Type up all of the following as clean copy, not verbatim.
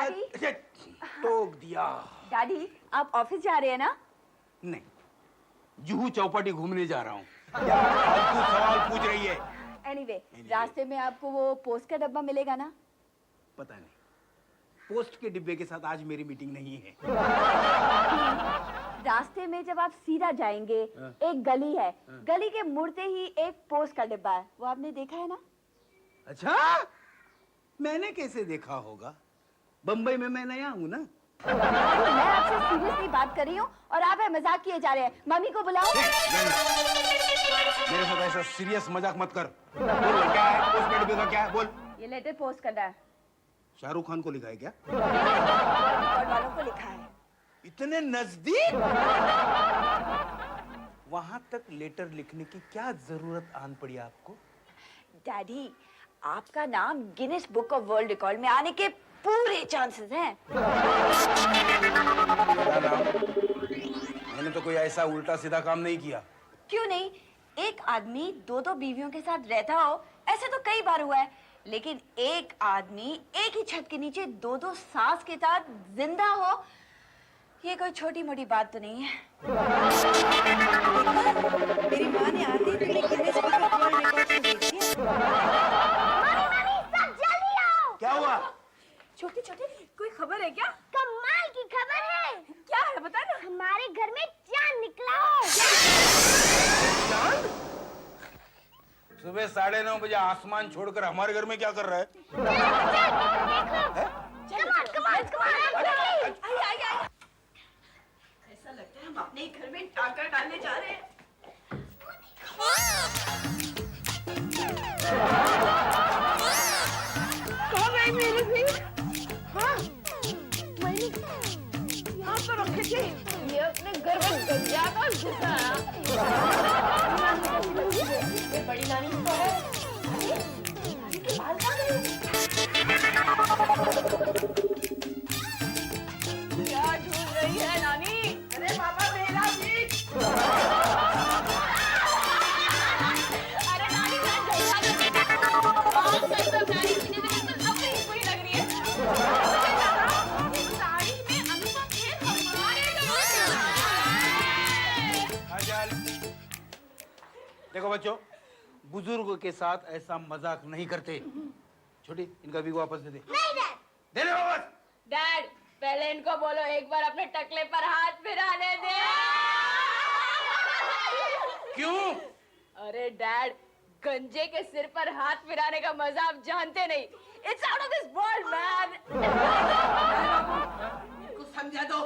Daddy टोक दिया। Daddy आप office जा रहे हैं ना? नहीं, जुहू चौपाटी घूमने जा रहा हूँ। क्या फालतू सवाल पूछ रही है? एनीवे, रास्ते में आपको वो पोस्ट का डब्बा मिलेगा ना? पता नहीं, पोस्ट के डिब्बे के साथ आज मेरी मीटिंग नहीं है। रास्ते में जब आप सीधा जाएंगे एक गली है, गली के मुड़ते ही एक पोस्ट का डिब्बा है, वो आपने देखा है ना? अच्छा, मैंने कैसे देखा होगा? बम्बई में मैं नया हूँ ना। मैं आपसे सीरियसली बात कर रही हूँ और आप मजाक किए जा रहे हैं। मम्मी को बुलाओ। मेरे साथ ऐसा सीरियस मजाक मत कर। बोल क्या है? पोस्ट के डिब्बे का क्या है? बोल। ये लेटर पोस्ट करना है। शाहरुख खान को लिखा है क्या? रिकॉर्ड वालों को लिखा है। इतने नजदीक? वहां तक लेटर लिखने की क्या जरूरत आन पड़ी आपको? डैडी, आपका नाम Guinness book of world record में आने के पूरे चांसेस हैं। मैंने तो कोई ऐसा उल्टा सीधा काम नहीं किया। क्यों नहीं? एक आदमी दो दो बीवियों के साथ रहता हो, ऐसे तो कई बार हुआ है, लेकिन एक आदमी एक ही छत के नीचे दो दो सास के साथ जिंदा हो, ये कोई छोटी मोटी बात तो नहीं है। मेरी माँ ने आते ही तुम्हें Guinness book of world records में भेज दिया। मम्मी सब जल्दी आओ। क्या हुआ? छोटी छोटी कोई खबर है क्या? कमाल की खबर है। क्या है बता ना। हमारे घर में चांद निकला हो। चांद? सुबह 9:30 बजे आसमान छोड़कर हमारे घर में क्या कर रहा है? ऐसा लगता है हम अपने ही घर में टाका डालने जा रहे हैं। कहाँ गई मेरी भी? हाँ, यहाँ पर रखे थे। ये अपने घर में गंजा का घुसा। ये बड़ी नानी तो है। नानी के बाल कहाँ गए? क्या ढूंढ रही है नानी? अरे पापा मेरा भी। अरे नानी मैं गंजा नानी की नजर अपनी पूरी लग रही है। साड़ी में अनुपम खेर हमारे देखो बच्चों, बुजुर्गों के साथ ऐसा मजाक नहीं करते। छोटी, इनका भी वापस दे दे। नहीं डैड। दे दे वापस। डैड, पहले इनको बोलो एक बार अपने टकले पर हाथ फिराने दे। क्यों? अरे डैड, गंजे के सिर पर हाथ फिराने का मजा आप जानते नहीं। It's out of this world, man. को समझा दो।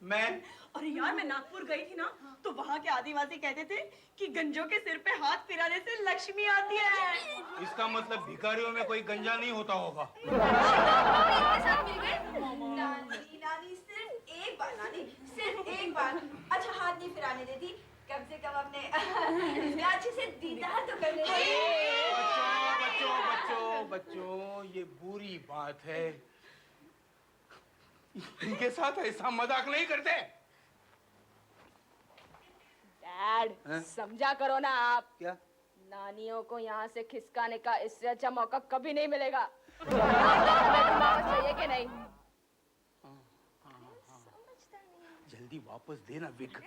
मैं? अरे यार, मैं नागपुर गई थी ना, तो वहाँ के आदिवासी कहते थे कि गंजों के सिर पे हाथ फिराने से लक्ष्मी आती है। इसका मतलब भिखारियों में कोई गंजा नहीं होता होगा। नानी सिर्फ एक बार, नानी सिर्फ एक बार। अच्छा हाथ नहीं फिराने देती, कम से कम अपने अच्छे से दीदार तो कर लेते। बच्चों बच्चों बच्चों, ये बुरी बात है। इनके साथ ऐसा मजाक नहीं करते। डैड, समझा करो ना आप। क्या? नानियों को यहाँ से खिसकाने का इससे अच्छा मौका कभी नहीं मिलेगा। वापस चाहिए कि नहीं? जल्दी वापस देना विक,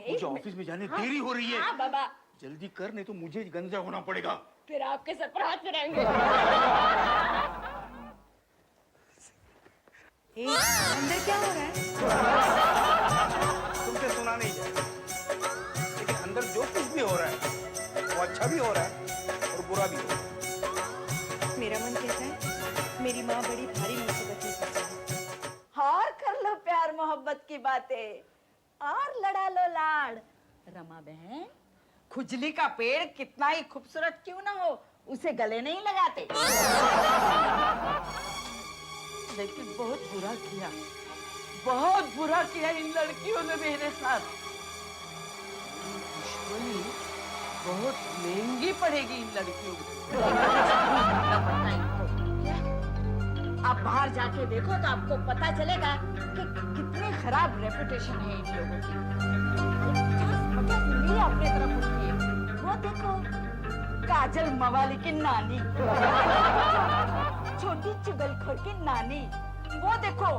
मुझे ऑफिस में जाने देरी हो रही है। हाँ बाबा। जल्दी कर, नहीं तो मुझे गंजा होना पड़ेगा। फिर आपके सर पर हाथ फिराएंगे। अंदर क्या हो रहा है? तुमसे सुना नहीं जाएगा, लेकिन अंदर जो कुछ भी हो रहा है वो अच्छा भी हो रहा है और बुरा भी हो रहा है। मेरा मन कहता है मेरी माँ बड़ी भारी मुसीबत में फंसी है। और कर लो प्यार मोहब्बत की बातें और लड़ा लो लाड़। रमा बहन, खुजली का पेड़ कितना ही खूबसूरत क्यों ना हो, उसे गले नहीं लगाते। लेकिन बहुत बुरा किया इन लड़कियों ने मेरे साथ। दुश्मनी बहुत महंगी पड़ेगी इन लड़कियों को। आप बाहर जाके देखो तो आपको पता चलेगा कि कितनी खराब रेपुटेशन है इन लोगों की। अपने तरफ उठिए, वो देखो काजल मवाली की नानी, छोटी चुगलखोर की नानी, वो देखो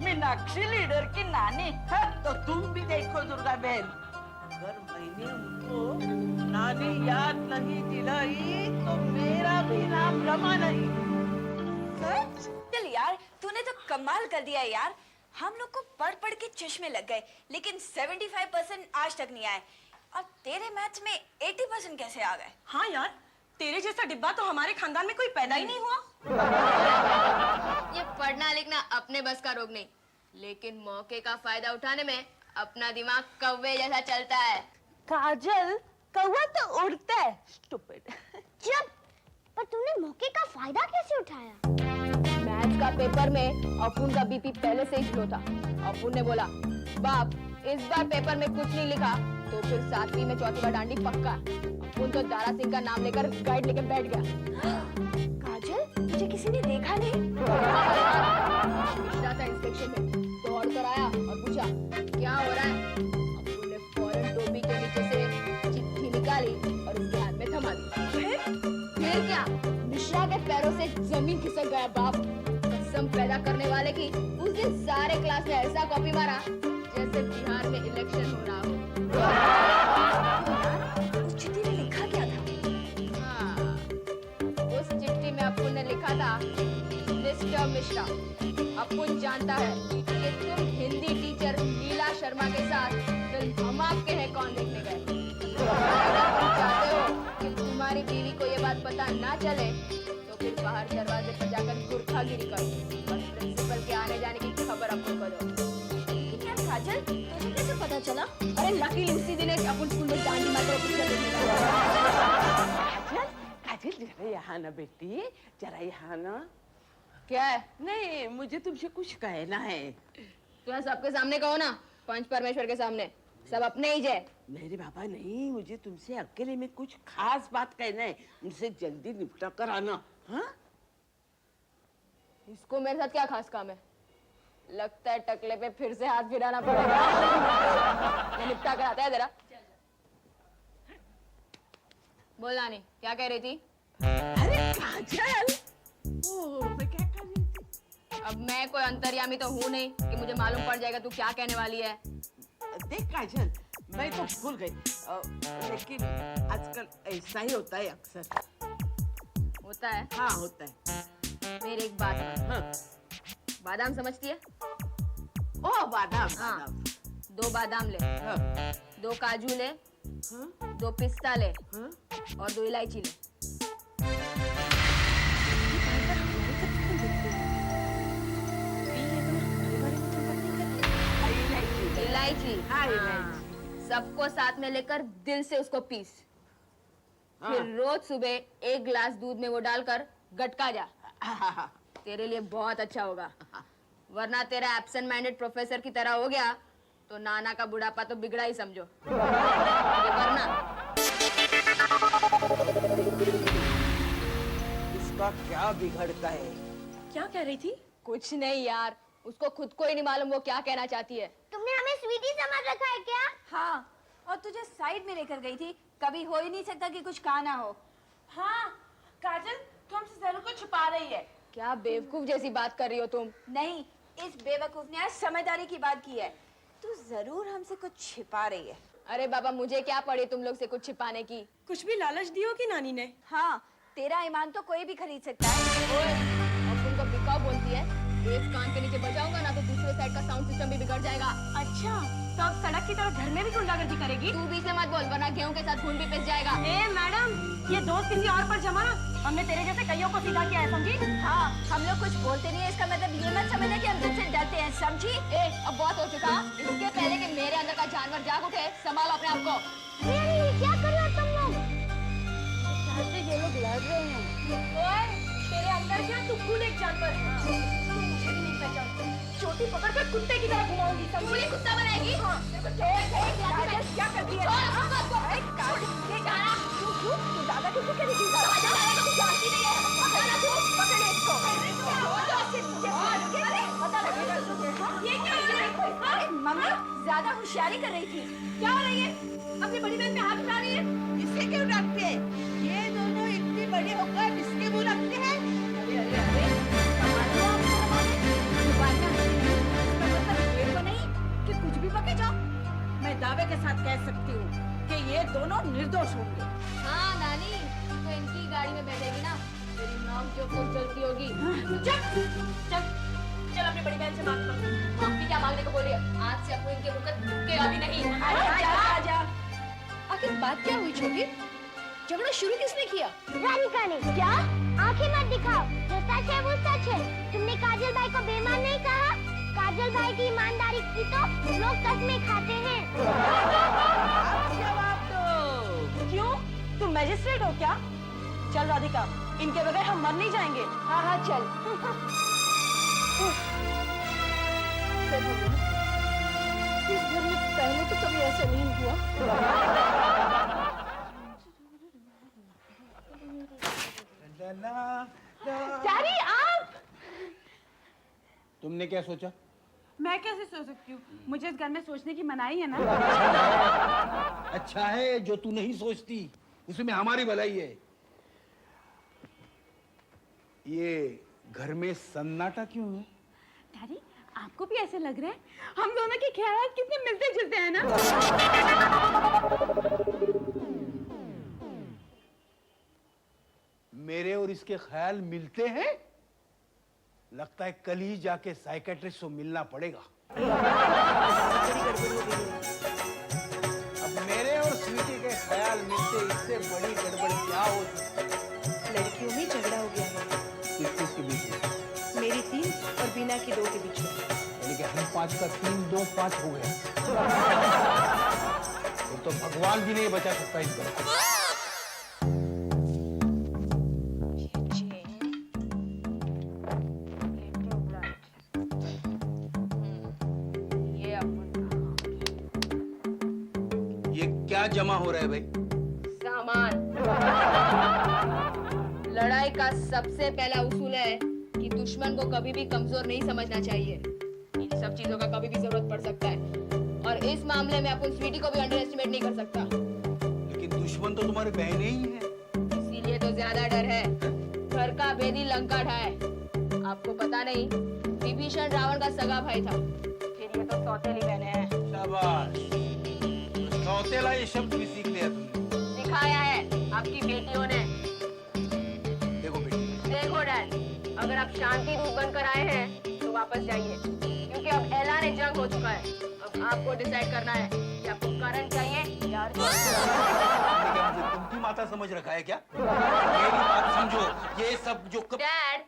मीनाक्षी लीडर की नानी है। तो तुम भी देखो दुर्गा बहन, अगर मैंने उनको नानी याद नहीं दिलाई तो मेरा भी नाम रमा नहीं। सच? चल यार, तूने तो कमाल कर दिया यार। हम लोग को पढ़ पढ़ के चश्मे लग गए, लेकिन 75% आज तक नहीं आए। और तेरे मैथ्स में 80% कैसे आ गए? हाँ यार, तेरे जैसा डिब्बा तो हमारे खानदान में कोई पैदा ही नहीं हुआ। ये पढ़ना लिखना अपने बस का रोग नहीं, लेकिन मौके का फायदा उठाने में अपना दिमाग कौवे जैसा चलता है। काजल, कौवा तो उड़ता है। स्टूपिड। चुप। पर तुमने मौके का फायदा कैसे उठाया? मैथ्स का पेपर में अपुन का बीपी पहले से ही लो था। अपुन ने बोला, बाप इस बार पेपर में कुछ नहीं लिखा तो फिर 7वीं में 4थी बार डांडी पक्का। अपुन तो दारा सिंह का नाम लेकर गाइड लेके बैठ गया। काजल, तुझे किसी ने देखा नहीं? मिश्रा था इंस्पेक्शन में, दौड़ कर आया और पूछा क्या हो रहा है। अपुन ने फौरन टोपी के नीचे से चिट्ठी निकाली और उसके हाथ में थमा दी। फिर क्या, मिश्रा के पैरों से जमीन खिसक गया बाप। कसम पैदा करने वाले की उस दिन सारे क्लास में ऐसा कॉपी मारा जैसे बिहार में इलेक्शन हो रहा हो। उस चिट्ठी में लिखा क्या था? हाँ, उस चिट्ठी में अपुन ने लिखा था, मिस्टर मिश्रा, अपुन जानता है कि तुम हिंदी टीचर लीला शर्मा के साथ फिल्म हम आपके हैं कौन देखने गए। अगर तुम चाहते हो कि तुम्हारी बीवी को ये बात पता ना चले तो फिर बाहर दरवाजे पर जाकर गुरखागिरी करो और प्रिंसिपल के आने जाने की खबर अपुन को दो। क्या काजल, तुझे कैसे पता चला? अरे लकीली उसी दिन एक अपुन स्कूल में डांडी मारकर पिक्चर देखने गया। काजल, काजल जरा यहाँ ना बेटी, जरा यहाँ ना। क्या है? नहीं, मुझे तुमसे कुछ कहना है। तुम्हें सबके सामने कहो ना, पंच परमेश्वर के सामने, सब अपने ही जय। मेरे बाबा नहीं, मुझे तुमसे अकेले में कुछ खास बात कहना है, मुझसे जल्दी निपटा कर आना। हाँ? इसको मेरे साथ क्या खास काम है? लगता है टकले पे फिर से हाथ फिराना पड़ेगा। ये निपटा कर आता है जरा। बोल नानी, क्या कह रही थी? अरे काजल, ओह, मैं क्या कर रही थी? अब मैं कोई अंतर्यामी तो हूँ नहीं कि मुझे मालूम पड़ जाएगा तू क्या कहने वाली है। देख काजल, मैं तो भूल गई, लेकिन आजकल ऐसा ही होता है अक्सर। होता है? हाँ, होता है। मेरी एक बात मान। हाँ। बादाम समझती है? ओ बादाम, हाँ। बादाम। 2 बादाम ले, हाँ, 2 काजू ले, हाँ, 2 पिस्ता ले हाँ। और 2 इलायची ले। इलायची। हाँ, इलायची। सबको साथ में लेकर दिल से उसको पीस। फिर रोज सुबह 1 गिलास दूध में वो डालकर गटका जा। तेरे लिए बहुत अच्छा होगा। वरना तेरा एब्सेंट माइंडेड प्रोफेसर की तरह हो गया तो नाना का बुढ़ापा तो बिगड़ा ही समझो। वरना इसका क्या बिगड़ता है? क्या कह रही थी? कुछ नहीं यार, उसको खुद को ही नहीं मालूम वो क्या कहना चाहती है। तुमने हमें स्वीटी समझ रखा है क्या? हाँ, और तुझे साइड में लेकर गई थी। कभी हो ही नहीं सकता कि कुछ कहा ना हो। हाँ, काजल, तू हमसे जरूर कुछ छुपा रही है। क्या बेवकूफ जैसी बात कर रही हो तुम। नहीं, इस बेवकूफ ने आज समझदारी की बात की है। तू जरूर हमसे कुछ छिपा रही है। अरे बाबा, मुझे क्या पड़ी तुम लोग से कुछ छिपाने की। कुछ भी लालच दी होगी नानी ने। हाँ, तेरा ईमान तो कोई भी खरीद सकता है। ओए, अब तुमको बिकाऊ बोलती है। एक कान के नीचे बजाऊंगा ना तो दूसरे साइड का साउंड सिस्टम भी बिगड़ जाएगा। अच्छा, तो अब सड़क की तरफ घर में भी गुंडागर्दी करेगी? तू बीच में मत बोल, वरना गेहूं के साथ खून भी पिस जाएगा। ए मैडम, ये दोस्त किसी और पर जमा, हमने तेरे जैसे कईयों को सीधा किया है, समझी? हाँ, हम लोग कुछ बोलते नहीं है, इसका मतलब ये मत समझना कि हम तुझसे डरते हैं, समझी? अब बहुत हो चुका। इसके पहले कि मेरे अंदर का जानवर जाग उठे, संभालो अपने आप को। अरे क्या कर रहे हो तुम लोग? ये लोग लड़ रहे हैं। ओए, तेरे अंदर क्या तू खुद एक जानवर है। मुझे भी नहीं पहचानती। चोटी पकड़ कर कुत्ते की तरह घुमाऊंगी, समझी? कुत्ता बनाएगी? काजल, क्या करती है? अरे काजल, ये गाना तू ज्यादा किसी के नहीं तू जानती नहीं है। पकड़ ले इसको। अरे, पता लगेगा तुझे। ये क्या कर रही है? अरे मम्मी, ज्यादा होशियारी कर रही थी। क्या हो रही है? अपनी बड़ी बहन पे हाथ उठा रही है। इससे क्यों रखते हैं? ये दोनों इतने बड़े होकर इसके मुंह रखते हैं? अरे, अरे, अरे, कमाल हो आप दोनों। दोनों निर्दोष होंगे। हाँ नानी, तो इनकी गाड़ी में बैठेगी ना, तेरी नौक जो खूब जलती होगी। चल चल चल अपनी बड़ी बहन से मांग लो। मम्मी क्या मांगने को बोली है? आज से अपू इनके मुकद के अभी नहीं। आजा आखिर बात क्या हुई छोटी? झगड़ा शुरू किसने किया? राधिका ने। क्या? आंखें मत दिखाओ, जो सच है वो सच है। तुमने काजल भाई को बेईमान नहीं कहा। काजल भाई की ईमानदारी की तो लोग कसमें खाते हैं। आप जवाब दो। क्यों? तुम मैजिस्ट्रेट हो क्या? चल राधिका, इनके बगैर हम मर नहीं जाएंगे। हाँ हाँ चल। इस घर में पहले तो कभी ऐसा नहीं हुआ। डैडी आप। तुमने क्या सोचा? मैं कैसे सोच सकती हूँ? मुझे इस घर में सोचने की मनाही है ना। अच्छा है जो तू नहीं सोचती, उसमें हमारी भलाई है। ये घर में सन्नाटा क्यों है? डैडी, आपको भी ऐसे लग रहा है? हम दोनों के ख्याल कितने मिलते जुलते हैं ना। मेरे और इसके ख्याल मिलते हैं? लगता है कल ही जाके साइकेट्रिस्ट से मिलना पड़ेगा। अब मेरे और स्वीटी के ख्याल मिलते, इससे बड़ी गड़बड़ क्या हो सकती है? लड़कियों में झगड़ा हो गया है। किस-किस के बीच में? मेरी 3 और बीना की 2 के बीच में। यानी कि हम 5 का 3, 2, 5 हो गया। तो भगवान भी नहीं बचा सकता इस घर को। ये अपन ये क्या जमा हो रहा है भाई? सामान। लड़ाई का सबसे पहला उसूल है कि दुश्मन को कभी भी कमजोर नहीं समझना चाहिए। इन सब चीजों का कभी भी जरूरत पड़ सकता है, और इस मामले में अपन स्वीटी को भी अंडर एस्टिमेट नहीं कर सकता। लेकिन दुश्मन तो तुम्हारी बहनें ही है। इसीलिए तो ज्यादा डर है। घर का भेदी लंका ढाए। आपको पता नहीं, विभीषण रावण का सगा भाई था, फिर ये तो सौतेली बहने हैं। शाबाश, तो सौतेला ये शब्द भी सीख लिया तुमने। सिखाया है आपकी बेटियों ने। देखो बेटी, देखो डैड, अगर आप शांति दूत बनकर आए हैं तो वापस जाइए, क्योंकि अब ऐलान जंग हो चुका है। अब आपको डिसाइड करना है कि आपको करण चाहिए या अर्जुन। क्या मुझे तुम माता समझ रखा है क्या? मेरी बात समझो, ये सब जो डैड,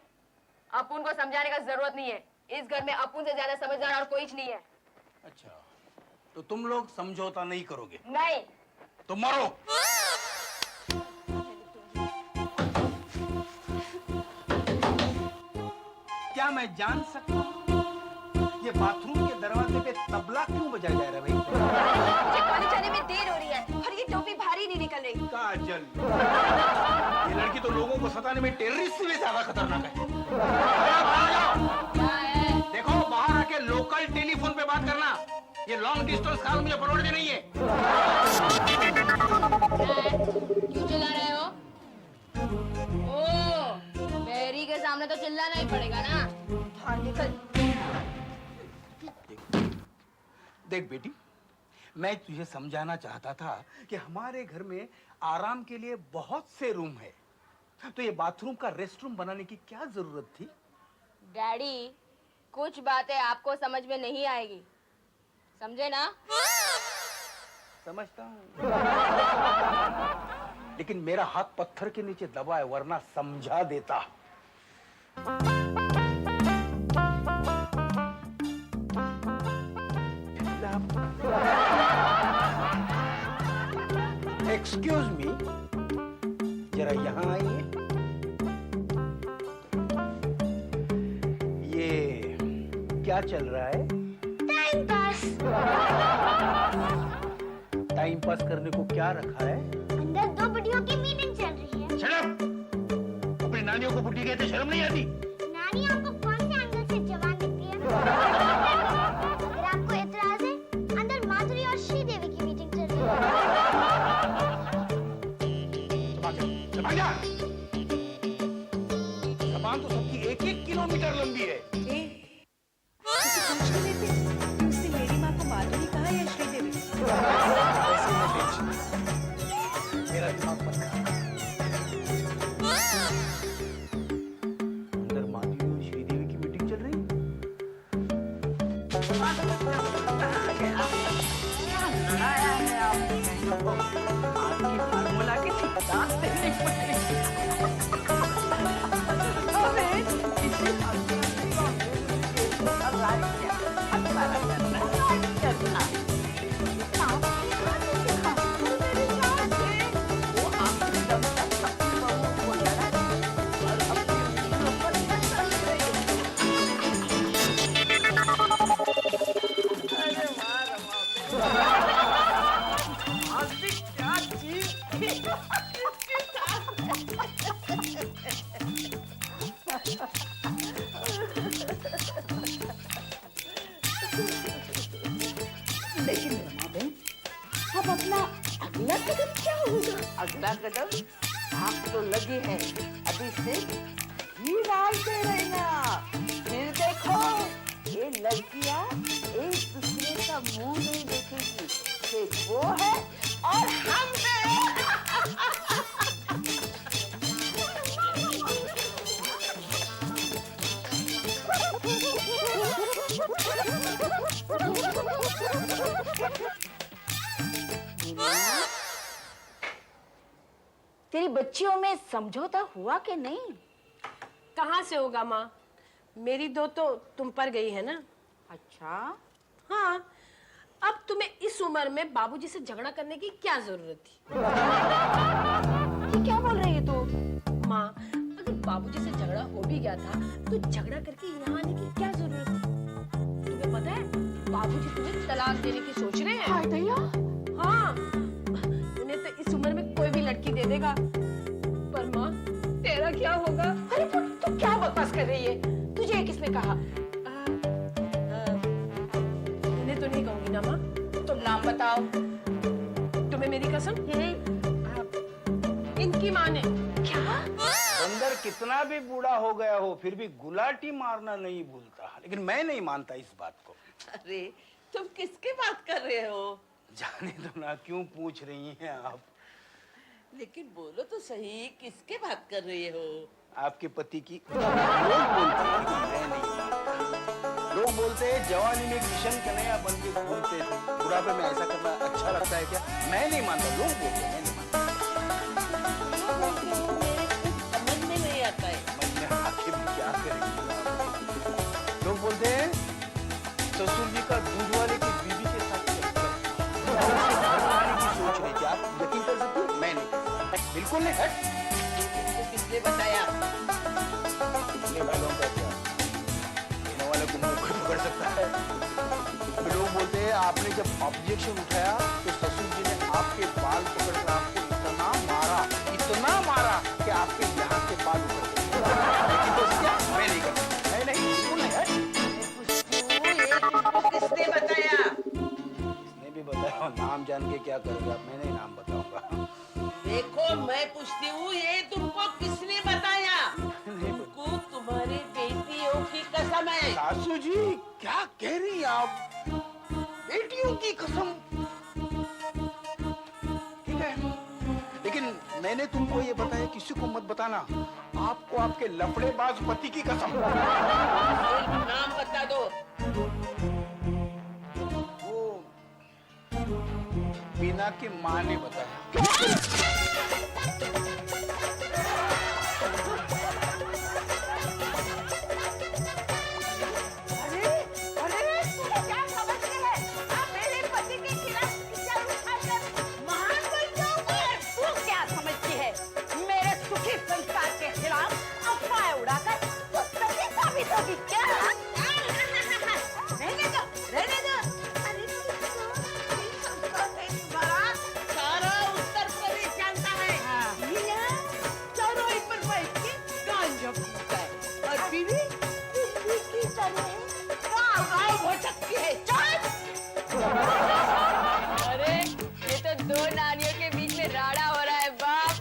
अपुन को समझाने का जरूरत नहीं है। इस घर में अपुन से ज्यादा समझदार और कोई नहीं है। अच्छा, तो तुम लोग समझौता नहीं करोगे? नहीं। तो मरो। क्या मैं जान सकता हूँ ये बाथरूम के दरवाजे पे तबला क्यों बजाया जा रहा है भाई? मुझे कॉलेज जाने में देर हो रही है और ये टोपी भारी नहीं निकल रही। काजल, ये लड़की तो लोगों को सताने में टेररिस्ट से भी ज्यादा खतरनाक है। अरे बाहर जाओ। क्या है? देखो, बाहर आके लोकल टेलीफोन पे बात करना। ये लॉन्ग डिस्टेंस कॉल मुझे परवड़ते नहीं है। क्यों चिल्ला रहे हो? ओ, मेरी के सामने तो चिल्लाना ही पड़ेगा ना। हाँ निकल। देख बेटी, मैं तुझे समझाना चाहता था कि हमारे घर में आराम के लिए बहुत से रूम है, तो ये बाथरूम का रेस्ट रूम बनाने की क्या जरूरत थी? डैडी, कुछ बातें आपको समझ में नहीं आएगी, समझे ना? समझता हूँ, लेकिन मेरा हाथ पत्थर के नीचे दबा है, वरना समझा देता। एक्सक्यूज मी, जरा यहाँ आइए। ये क्या चल रहा है? Time pass. टाइम पास करने को क्या रखा है? अंदर 2 बुढ़ियों की मीटिंग चल रही है। शर्म! अपनी नानियों को बुढ़ी कहते शर्म नहीं आती? नानी आपको कौन से एंगल से जवान दिखती है? अगर आपको एतराज है, अंदर माधुरी और श्रीदेवी की मीटिंग चल रही है। जबान तो सबकी 1-1 किलोमीटर लंबी है। उसने मेरी माँ को माधुरी कहा या श्रीदेवी? ऐसे में टेंशन। लड़ाया है आपने तो आपकी फार्मूला की ठिकादार देनी पड़ेगी। अबे इसी फार्मूला को राइट किया, अच्छा करना, राइट करना। वो आपकी दम तक अपनी बहू को लड़ा और अपनी उंगलियों पर नचल रही है। अरे वाह रमा, आज भी क्या चीज थी इसके लेकिन रमा बहन, अब अपना अगला कदम क्या होगा? अगला कदम आग तो लगी है, अभी से घी डालते रहना। फिर देखो ये लड़कियां एक दूसरे का मुंह नहीं देखेगी, सिर्फ वो है और हम तेरी बच्चियों में समझौता हुआ कि नहीं? कहाँ से होगा माँ? मेरी दो तो तुम पर गई है ना। अच्छा, हाँ, अब तुम्हें इस उम्र में बाबूजी से झगड़ा करने की क्या जरूरत थी? ये क्या बोल रही है तू? माँ, अगर बाबूजी से झगड़ा हो भी गया था तो झगड़ा करके यहाँ आने की क्या जरूरत थी? तुम्हें पता है बाबूजी तुम्हें तलाक देने की सोच रहे हैं। हाय भैया, हाँ, उन्हें तो इस उम्र में कोई भी लड़की दे देगा, पर माँ तेरा क्या होगा? अरे तू क्या बकवास कर रही है? तुझे ये किसने कहा? उन्हें तो नहीं कहूंगी ना माँ। तुम नाम बताओ। तुम्हें मेरी कसम? इनकी माँ ने। क्या? बंदर कितना भी बूढ़ा हो गया हो फिर भी गुलाटी मारना नहीं भूलता, लेकिन मैं नहीं मानता इस बात को। अरे तुम किसकी बात कर रहे हो? जाने दो ना, क्यों पूछ रही हैं आप? लेकिन बोलो तो सही, किसके बात कर रहे हो? आपके पति की। लोग बोलते हैं लेकिन मैं नहीं मानता। लोग बोलते हैं जवानी में किशन कन्हैया बन के घूमते थे, बुढ़ापे में ऐसा करना अच्छा लगता है क्या? मैं नहीं मानता, लोग बोलते हैं, मैं नहीं मानता। समझ में नहीं आता है। समझ में आके भी क्या करेंगे? लोग बोलते हैं ससुर जी का दूध वाले की बीवी के साथ चक्कर की सोच रही थी। आप यकीन कर सकते हो? मैं नहीं कर सकता, बिल्कुल नहीं। हट, तुमको किसने बताया? देने वालों का क्या, देने वाले को मुंह कोई पकड़ सकता है? तो लोग बोलते हैं आपने जब ऑब्जेक्शन उठाया तो ससुर जी ने आपके बाल पकड़कर आपको इतना मारा कि आपके यहाँ के बाल उतर गए। लेकिन तो क्या, मैं नहीं कर सकता, मैं नहीं, बिल्कुल नहीं। हट, ये तुमको किसने बताया? इसने भी बताया, नाम जान के क्या करेगा? मैं नहीं नाम बताऊंगा। देखो मैं पूछती हूँ, ये तुमको किसने बताया? नहीं तुमको तुम्हारी बेटियों की कसम है। सासू जी क्या कह रही हैं आप? बेटियों की कसम? ठीक है, लेकिन मैंने तुमको ये बताया किसी को मत बताना। आपको आपके लफड़ेबाज पति की कसम। नाम बता दो। वो बीना की माँ ने बताया। सारा उत्तर प्रदेश जानता है। चारों ही पर बैठ के गांजा पीता है और बीवी बिल्ली की तरह गाँव भटकती है। अरे ये तो दो नानियों के बीच में राड़ा हो रहा है बाप।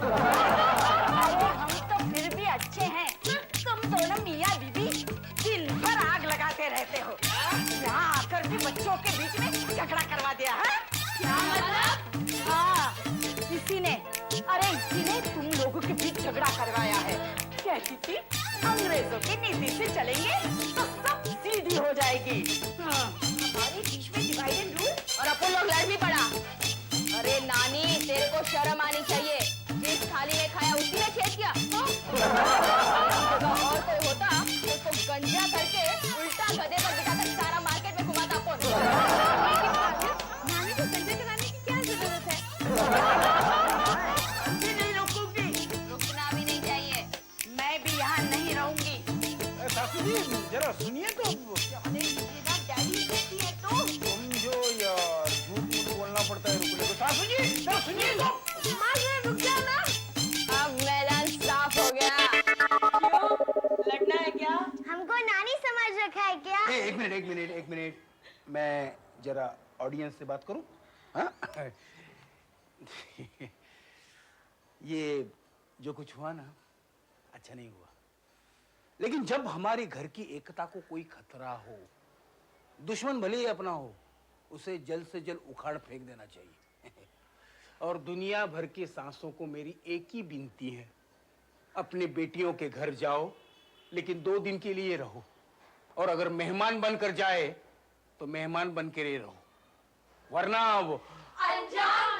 अरे हम तो फिर भी अच्छे हैं, तुम दोनों मियाँ बीबी दिन भर आग लगाते रहते हो। यहाँ आकर भी बच्चों के बीच में झगड़ा करवा दिया है। क्या मतलब? हाँ, इसी ने तुम लोगों के बीच झगड़ा करवाया है। कहती थी अंग्रेजों की नीति से चलेंगे तो सब सीधी हो जाएगी। हाँ, एक मिनट मैं जरा ऑडियंस से बात करूं। हाँ? ये जो कुछ हुआ ना, अच्छा नहीं हुआ। लेकिन जब हमारे घर की एकता को कोई खतरा हो, दुश्मन भले ही अपना हो, उसे जल्द से जल्द उखाड़ फेंक देना चाहिए। और दुनिया भर की सांसों को मेरी एक ही विनती है, अपने बेटियों के घर जाओ, लेकिन 2 दिन के लिए रहो, और अगर मेहमान बनकर जाए तो मेहमान बन के रहो, वरना वो अंजाम